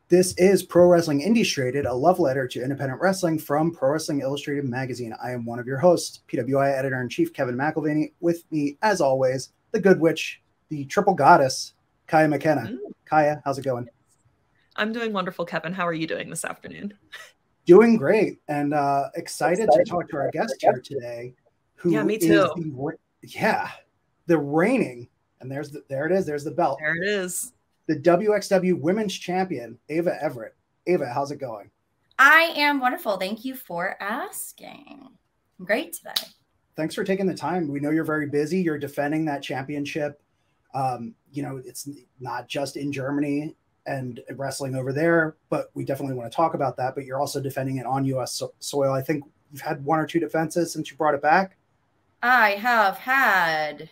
This is Pro Wrestling INDIEstrated, a love letter to independent wrestling from Pro Wrestling Illustrated magazine. I am one of your hosts, PWI Editor-in-Chief Kevin McElvaney. With me, as always, the good witch, the triple goddess, Kaia McKenna. Kaia, how's it going? I'm doing wonderful, Kevin. How are you doing this afternoon? Doing great, and excited to talk to our guest here today. Who me too. The reigning, and there it is, there's the belt. There it is. The wXw Women's Champion, Ava Everett. Ava, how's it going? I am wonderful. Thank you for asking. I'm great today. Thanks for taking the time. We know you're very busy. You're defending that championship. You know, it's not just in Germany and wrestling over there, but we definitely want to talk about that. But you're also defending it on U.S. soil. I think you've had 1 or 2 defenses since you brought it back. I have had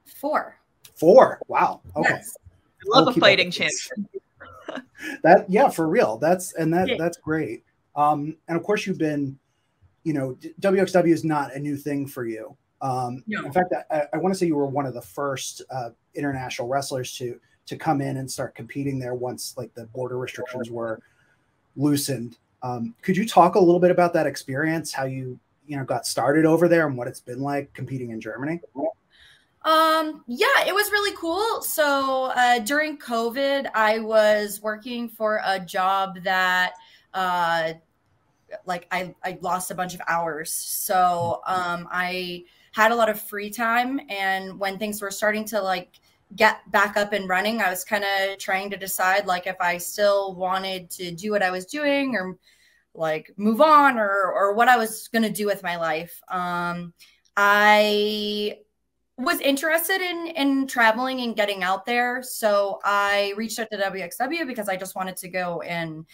4. 4. Wow. Okay. Yes. I love a fighting champion. For real. That's great. And of course you've been, you know, wXw is not a new thing for you. No. In fact, I want to say you were one of the first international wrestlers to come in and start competing there once like the border restrictions were loosened. Could you talk a little bit about that experience, how you got started over there and what it's been like competing in Germany? Yeah, it was really cool. So during COVID, I was working for a job that like I lost a bunch of hours. So I had a lot of free time, and when things were starting to like get back up and running, I was kind of trying to decide like if I still wanted to do what I was doing or like move on or what I was going to do with my life. I was interested in traveling and getting out there. So I reached out to wXw because I just wanted to go and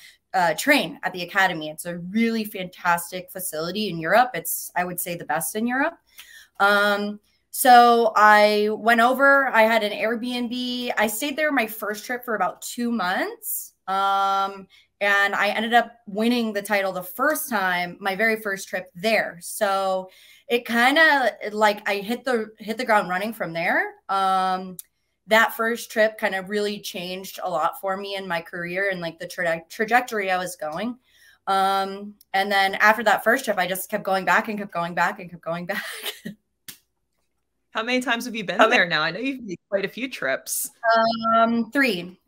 train at the academy. It's a really fantastic facility in Europe. It's, I would say, the best in Europe. So I went over, I had an Airbnb. I stayed there my first trip for about 2 months. And I ended up winning the title the first time, my very first trip there. So it kind of like I hit the ground running from there. That first trip kind of really changed a lot for me in my career and like the trajectory I was going. And then after that first trip, I just kept going back and kept going back and kept going back. How many times have you been there now? I know you've made quite a few trips. 3.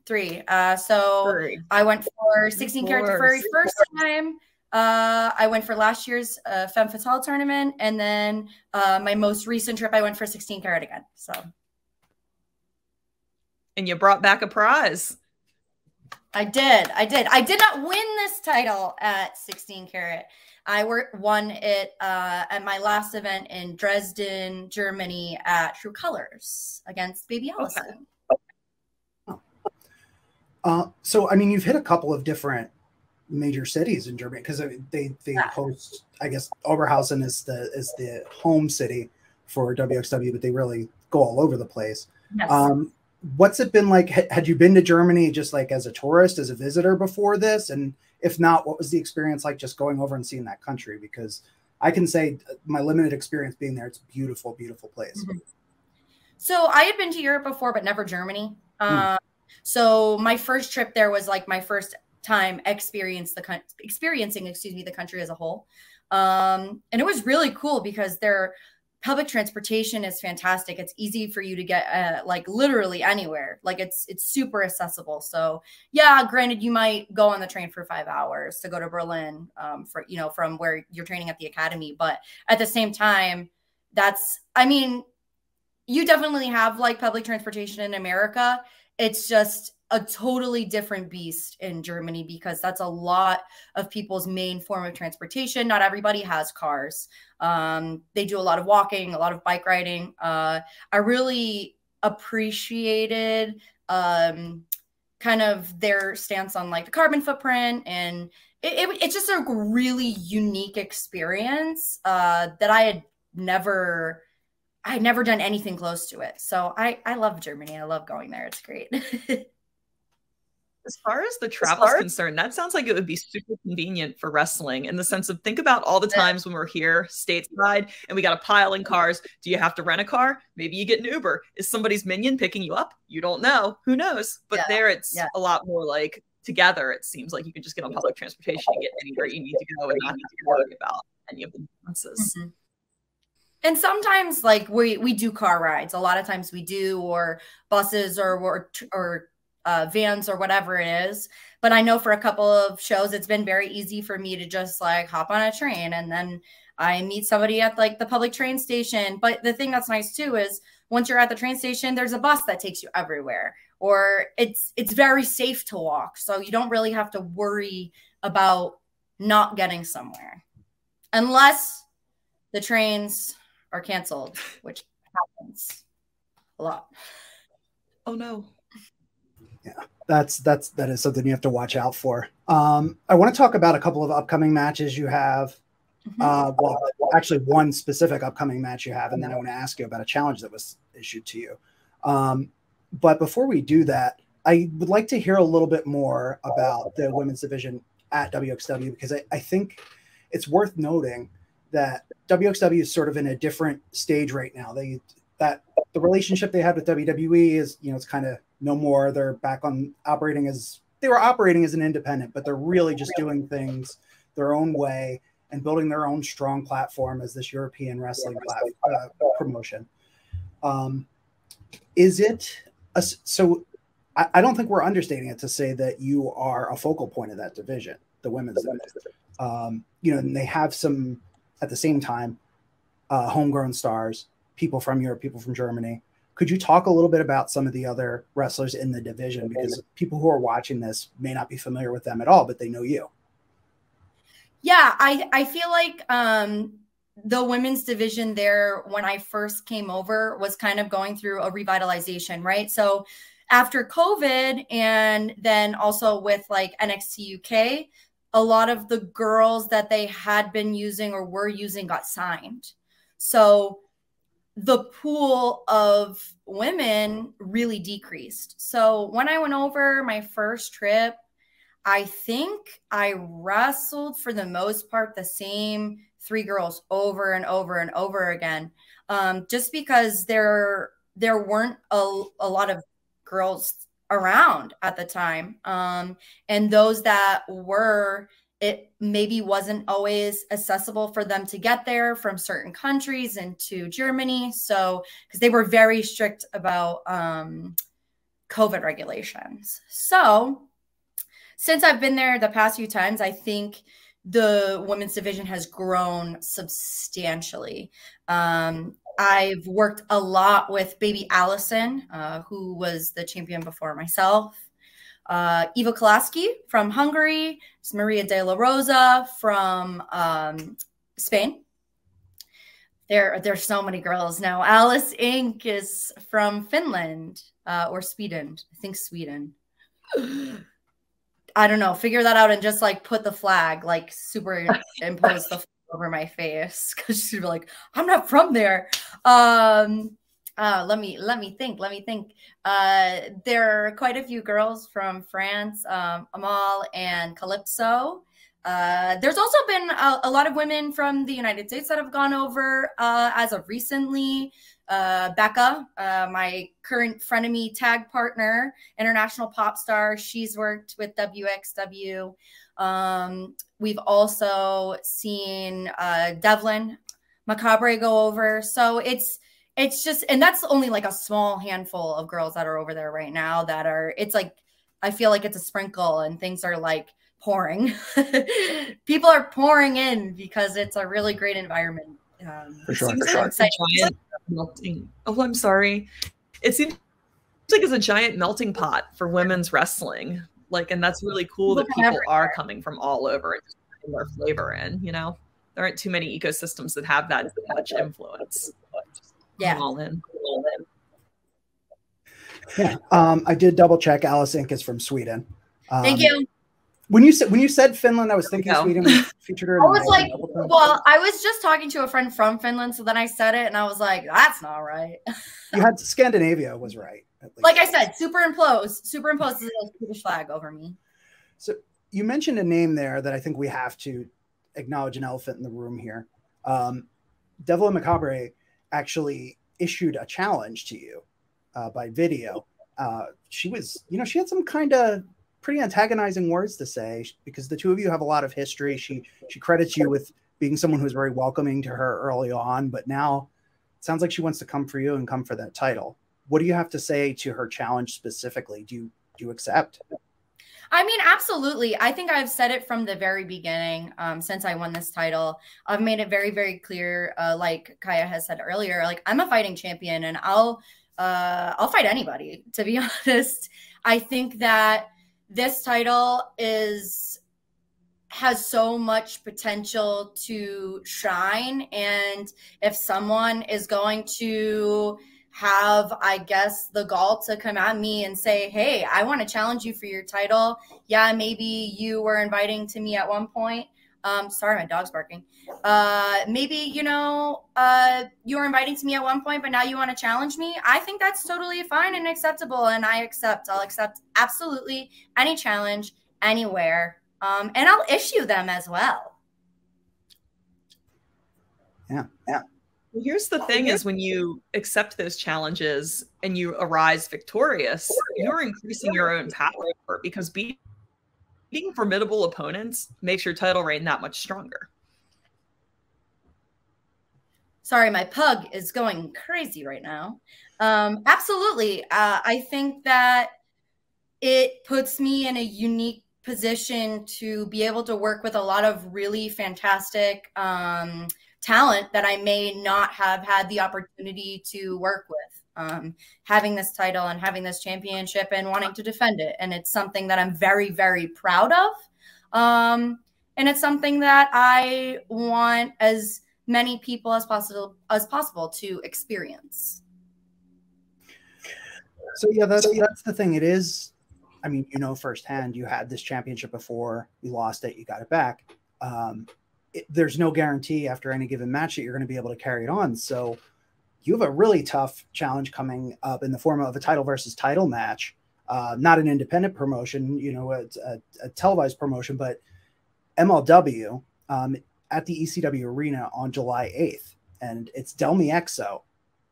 So 3. I went for 16 karat the very first time. I went for last year's Femme Fatale tournament, and then my most recent trip, I went for 16 karat again. So, and you brought back a prize. I did. I did not win this title at 16 karat. I won it at my last event in Dresden, Germany at True Colors against Baby Allison. Okay. So, I mean, you've hit a couple of different major cities in Germany because they host, I guess, Oberhausen is the home city for wXw, but they really go all over the place. Yes. What's it been like? Had you been to Germany just like as a tourist, as a visitor before this? And if not, what was the experience like just going over and seeing that country? Because I can say my limited experience being there, it's a beautiful, beautiful place. Mm-hmm. So I had been to Europe before, but never Germany. So my first trip there was like my first time experiencing the country as a whole. And it was really cool because their public transportation is fantastic. It's easy for you to get like literally anywhere. Like it's super accessible. So yeah, granted, you might go on the train for 5 hours to go to Berlin from where you're training at the academy. But at the same time, you definitely have like public transportation in America. It's just a totally different beast in Germany because that's a lot of people's main form of transportation. Not everybody has cars. They do a lot of walking, a lot of bike riding. I really appreciated kind of their stance on like the carbon footprint, and it's just a really unique experience that I had never done anything close to it. So I love Germany. I love going there. It's great. As far as the travel is concerned, that sounds like it would be super convenient for wrestling in the sense of think about all the times when we're here stateside and we got a pile in cars. Do you have to rent a car? Maybe you get an Uber. Is somebody's minion picking you up? You don't know. Who knows? But there it's a lot more like together. It seems like you can just get on public transportation and get anywhere you need to go and not have to worry about any of the nuances. Mm-hmm. And sometimes like we do car rides. A lot of times we do, or buses or vans or whatever it is. But I know for a couple of shows, it's been very easy for me to just like hop on a train and then I meet somebody at like the public train station. But the thing that's nice too is once you're at the train station, there's a bus that takes you everywhere, or it's very safe to walk. So you don't really have to worry about not getting somewhere unless the trains are canceled, which happens a lot. Oh no. Yeah, that is something you have to watch out for. I want to talk about a couple of upcoming matches you have. Well, actually one specific upcoming match you have, and then I want to ask you about a challenge that was issued to you. But before we do that, I would like to hear a little bit more about the women's division at wXw, because I think it's worth noting that wXw is sort of in a different stage right now. The relationship they had with WWE is, you know, it's kind of no more. They're back on operating as they were operating as an independent, but they're really just doing things their own way and building their own strong platform as this European wrestling promotion. Is it so? I don't think we're understating it to say that you are a focal point of that division, the women's division. You know, and they have some at the same time homegrown stars, people from Europe, people from Germany. Could you talk a little bit about some of the other wrestlers in the division? Because people who are watching this may not be familiar with them at all, but they know you. Yeah, I feel like the women's division there, when I first came over, was kind of going through a revitalization, right? So after COVID and then also with like NXT UK, a lot of the girls that they had been using or were using got signed. So the pool of women really decreased. So when I went over my first trip, I think I wrestled for the most part the same 3 girls over and over and over again, just because there weren't a lot of girls around at the time. And those that were, it maybe wasn't always accessible for them to get there from certain countries into Germany. So, because they were very strict about COVID regulations. So since I've been there the past few times, I think the women's division has grown substantially. I've worked a lot with baby Allison, who was the champion before myself. Eva Kolaski from Hungary, Maria de la Rosa from Spain. There's so many girls now. Alice Inc. is from Finland or Sweden. I think Sweden. I don't know. Figure that out and just like put the flag, like superimpose the flag over my face, because she'd be like, I'm not from there. Let me think. There are quite a few girls from France, Amal and Calypso. There's also been a lot of women from the United States that have gone over as of recently. Becca, my current frenemy tag partner, international pop star, she's worked with wXw. We've also seen Devlyn, Macabre go over. So it's just, and that's only like a small handful of girls that are over there right now that are, it's like, I feel like it's a sprinkle and things are like pouring. People are pouring in because it's a really great environment. For sure. Melting. Oh, I'm sorry. It seems like it's a giant melting pot for women's wrestling. Like, and that's really cool that people are coming from all over and just putting their flavor in, you know? There aren't too many ecosystems that have that much influence. Yeah. All in. Yeah. I did double check. Alice Inc. is from Sweden. Thank you. When you said Finland, I was thinking Sweden featured her. I was like, well, I was just talking to a friend from Finland, so then I said it, and I was like, that's not right. You had Scandinavia was right. Like I said, superimpose the Swedish flag over me. So you mentioned a name there that I think we have to acknowledge, an elephant in the room here. Devlyn Macabre actually issued a challenge to you by video. She was, she had some kind of pretty antagonizing words to say, because the two of you have a lot of history. She credits you with being someone who was very welcoming to her early on, but now it sounds like she wants to come for you and come for that title. What do you have to say to her challenge specifically? Do you accept? I mean, absolutely. I think I've said it from the very beginning. Since I won this title, I've made it very, very clear. Like Kaia has said earlier, like, I'm a fighting champion, and I'll fight anybody, to be honest. I think that this title has so much potential to shine. And if someone is going to have, I guess, the gall to come at me and say, hey, I want to challenge you for your title. Yeah, maybe you were inviting to me at one point. Sorry, my dog's barking. Maybe, you were inviting to me at one point, but now you want to challenge me. I think that's totally fine and acceptable. And I'll accept absolutely any challenge anywhere. And I'll issue them as well. Yeah. Well, here's the thing is, when you accept those challenges and you arise victorious, you're increasing your own power, because beating formidable opponents makes your title reign that much stronger. Sorry, my pug is going crazy right now. Absolutely. I think that it puts me in a unique position to be able to work with a lot of really fantastic talent that I may not have had the opportunity to work with. Having this title and having this championship and wanting to defend it. And it's something that I'm very, very proud of. And it's something that I want as many people as possible to experience. So yeah, that's the thing. It is, I mean, firsthand, you had this championship before, you lost it, you got it back. There's no guarantee after any given match that you're going to be able to carry it on. So you have a really tough challenge coming up in the form of a title versus title match. Not an independent promotion, it's a televised promotion, but MLW at the ECW Arena on July 8th. And it's Delmi Exo.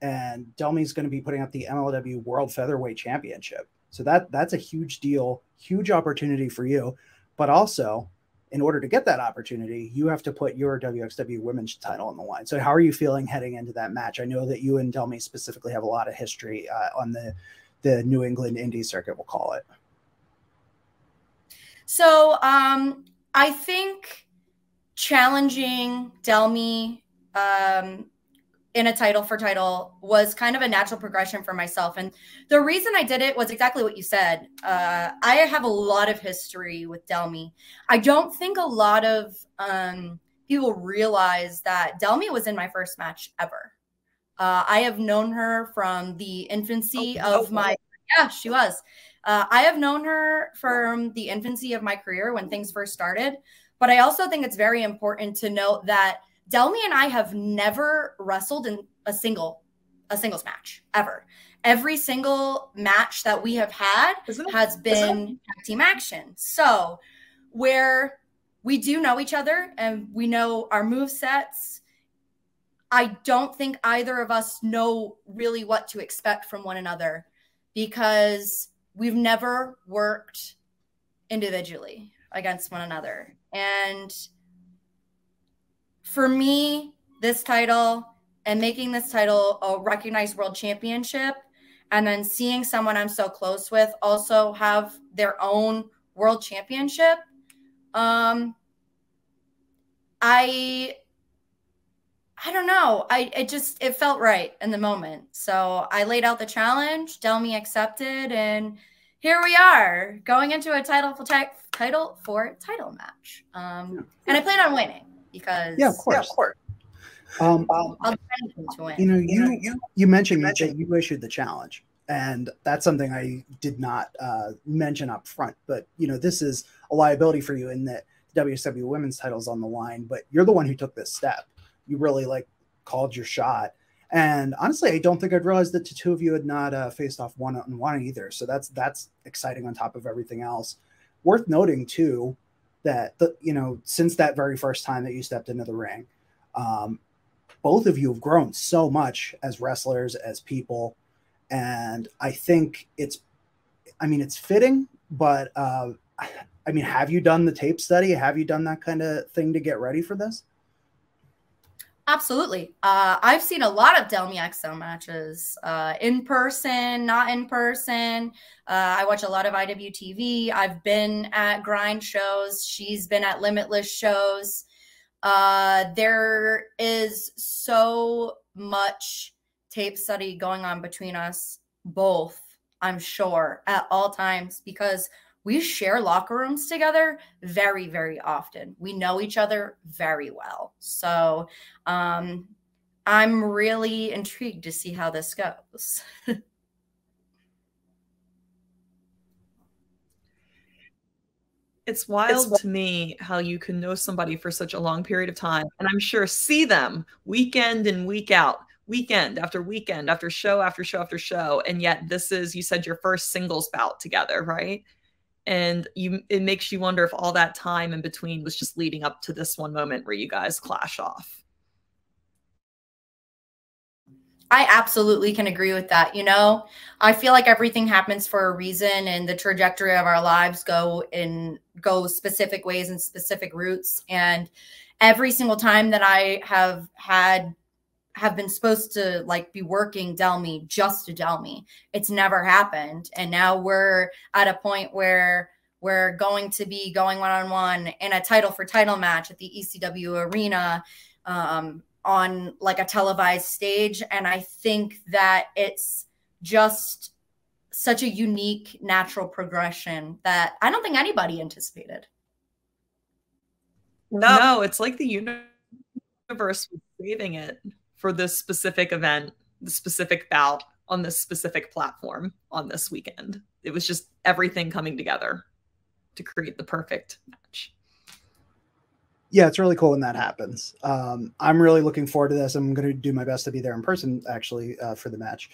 And Delmi's going to be putting up the MLW World Featherweight Championship. So that's a huge deal, huge opportunity for you. But also, in order to get that opportunity, you have to put your wXw women's title on the line. So how are you feeling heading into that match? I know that you and Delmi specifically have a lot of history on the New England indie circuit, we'll call it. So I think challenging Delmi in a title for title was kind of a natural progression for myself. And the reason I did it was exactly what you said. I have a lot of history with Delmi. I don't think a lot of people realize that Delmi was in my first match ever. I have known her from the infancy of my, yeah, she was. I have known her from the infancy of my career when things first started. But I also think it's very important to note that Delmi and I have never wrestled in a singles match ever. Every single match that we have had has been tag team action. So where we do know each other and we know our move sets, I don't think either of us know really what to expect from one another, because we've never worked individually against one another. And for me, this title and making this title a recognized world championship, and then seeing someone I'm so close with also have their own world championship, I don't know. It felt right in the moment. So I laid out the challenge, Delmi accepted, and here we are going into a title for title match. And I plan on winning. Because of course. I'll to win. You mentioned that you issued the challenge, and that's something I did not mention up front. But this is a liability for you in that WXW women's title's on the line. But you're the one who took this step. You really called your shot, And honestly, I don't think I'd realized that the two of you had not faced off one-on-one either. So that's exciting on top of everything else. Worth noting too that since that very first time that you stepped into the ring, both of you have grown so much as wrestlers, as people, and I think it's fitting. But have you done the tape study? Have you done that kind of thing to get ready for this? Absolutely. I've seen a lot of Delmi Exo matches, in person, not in person. I watch a lot of IWTV. I've been at grind shows. She's been at limitless shows. There is so much tape study going on between us both, I'm sure, at all times, because we share locker rooms together very, very often. We know each other very well. So I'm really intrigued to see how this goes. It's wild to me how you can know somebody for such a long period of time, and I'm sure see them weekend in, week out, weekend after show after show after show, and yet this is, you said, your first singles bout together, right? And it makes you wonder if all that time in between was just leading up to this one moment where you guys clash off. I absolutely can agree with that. I feel like everything happens for a reason, and the trajectory of our lives go specific ways and specific routes. And every single time that I have been supposed to be working Delmi, just to Delmi, it's never happened. And now we're at a point where we're going to be going one-on-one in a title for title match at the ECW arena, on a televised stage. And I think that it's just such a unique, natural progression that I don't think anybody anticipated. No, it's like the universe was saving it for this specific event, the specific bout on this specific platform on this weekend. It was just everything coming together to create the perfect match. Yeah, it's really cool when that happens. I'm really looking forward to this. I'm going to do my best to be there in person, actually, for the match.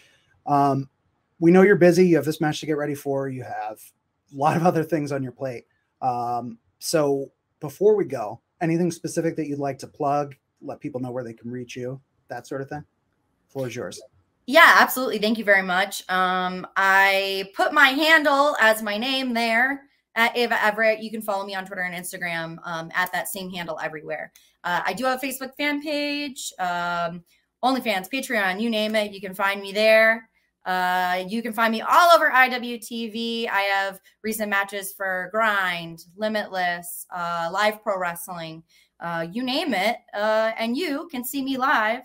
We know you're busy. You have this match to get ready for. You have a lot of other things on your plate. So before we go, anything specific that you'd like to plug, let people know where they can reach you, that sort of thing? The floor is yours. Yeah, absolutely. Thank you very much. I put my handle as my name there, at Ava Everett. You can follow me on Twitter and Instagram at that same handle everywhere. I do have a Facebook fan page, OnlyFans, Patreon, you name it. You can find me there. You can find me all over IWTV. I have recent matches for Grind, Limitless, Live Pro Wrestling, you name it. And you can see me live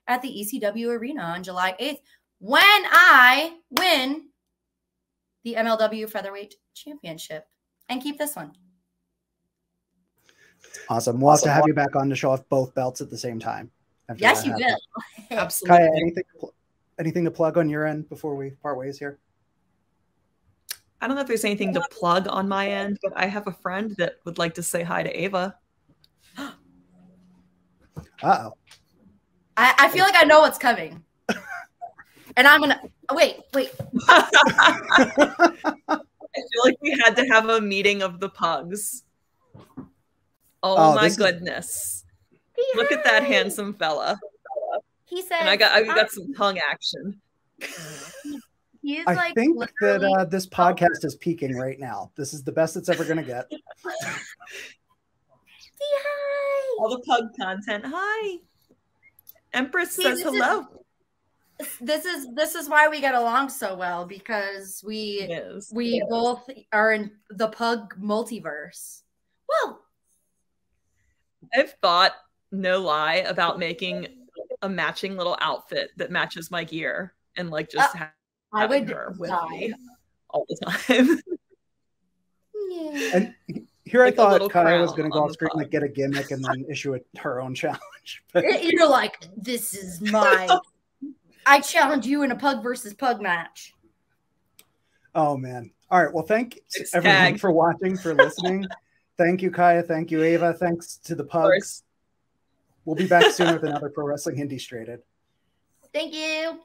at the ECW arena on July 8th when I win the MLW Featherweight Championship and keep this one. Awesome. We'll have to have you back on to show off both belts at the same time. Yes, you will. Absolutely. Kaia, anything to plug on your end before we part ways here? I don't know if there's anything to plug on my end, but I have a friend that would like to say hi to Ava. Uh-oh. I feel like I know what's coming. And I'm gonna wait. I feel like we had to have a meeting of the Pugs. Oh my goodness. Look at that handsome fella. He said, and I got some tongue action. I think that this podcast is peaking right now. This is the best it's ever going to get. Hi. All the Pug content. Hi. Empress says hello. This is why we get along so well, because we both are in the Pug multiverse. Well, I've thought, no lie, about making a matching little outfit that matches my gear and just I would her with me all the time. Yeah. And here I thought Kaia was going to go off screen, get a gimmick, and then issue her own challenge. But you're like, this is I challenge you in a Pug versus Pug match. Oh man! All right. Well, thank everyone for watching, for listening. Thank you, Kaia. Thank you, Ava. Thanks to the Pugs. We'll be back soon with another Pro Wrestling INDIEstrated. Thank you.